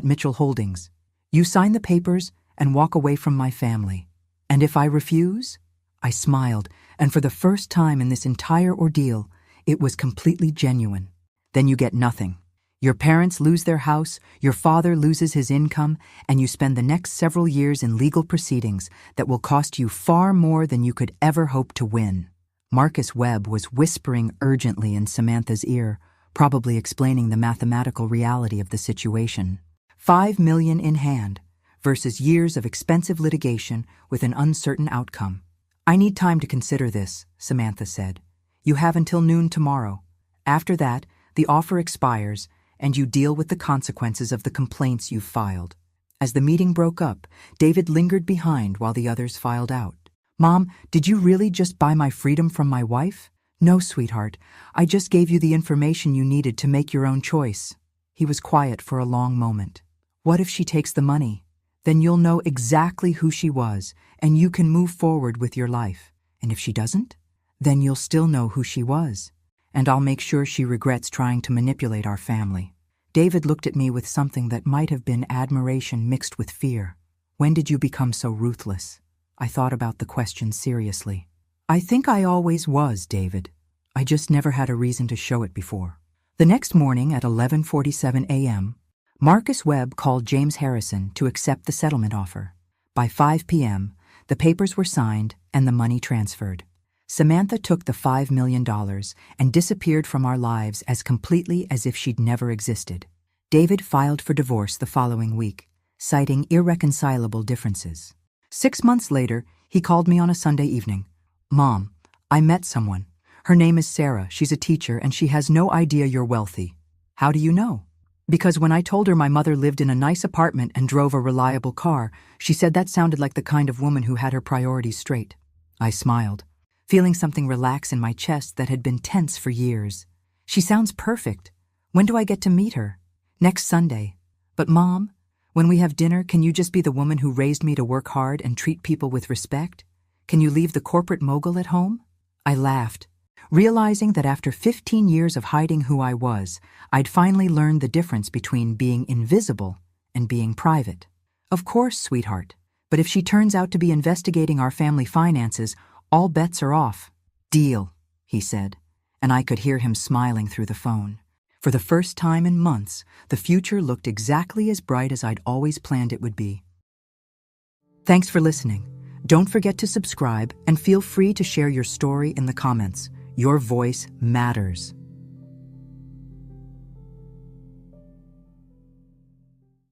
Mitchell Holdings. You sign the papers and walk away from my family. And if I refuse? I smiled, and for the first time in this entire ordeal, it was completely genuine. Then you get nothing. Your parents lose their house, your father loses his income, and you spend the next several years in legal proceedings that will cost you far more than you could ever hope to win. Marcus Webb was whispering urgently in Samantha's ear, probably explaining the mathematical reality of the situation. $5 million in hand versus years of expensive litigation with an uncertain outcome. I need time to consider this, Samantha said. You have until noon tomorrow. After that, the offer expires, and you deal with the consequences of the complaints you've filed. As the meeting broke up, David lingered behind while the others filed out. Mom, did you really just buy my freedom from my wife? No, sweetheart. I just gave you the information you needed to make your own choice. He was quiet for a long moment. What if she takes the money? Then you'll know exactly who she was, and you can move forward with your life. And if she doesn't? Then you'll still know who she was. And I'll make sure she regrets trying to manipulate our family. David looked at me with something that might have been admiration mixed with fear. When did you become so ruthless? I thought about the question seriously. I think I always was, David. I just never had a reason to show it before. The next morning at 11:47 a.m., Marcus Webb called James Harrison to accept the settlement offer. By 5 p.m., the papers were signed and the money transferred. Samantha took the $5 million and disappeared from our lives as completely as if she'd never existed. David filed for divorce the following week, citing irreconcilable differences. 6 months later, he called me on a Sunday evening. Mom, I met someone. Her name is Sarah. She's a teacher, and she has no idea you're wealthy. How do you know? Because when I told her my mother lived in a nice apartment and drove a reliable car, she said that sounded like the kind of woman who had her priorities straight. I smiled, feeling something relax in my chest that had been tense for years. She sounds perfect. When do I get to meet her? Next Sunday. But Mom, when we have dinner, can you just be the woman who raised me to work hard and treat people with respect? Can you leave the corporate mogul at home? I laughed, realizing that after 15 years of hiding who I was, I'd finally learned the difference between being invisible and being private. Of course, sweetheart, but if she turns out to be investigating our family finances, all bets are off. Deal, he said, and I could hear him smiling through the phone. For the first time in months, the future looked exactly as bright as I'd always planned it would be. Thanks for listening. Don't forget to subscribe and feel free to share your story in the comments. Your voice matters.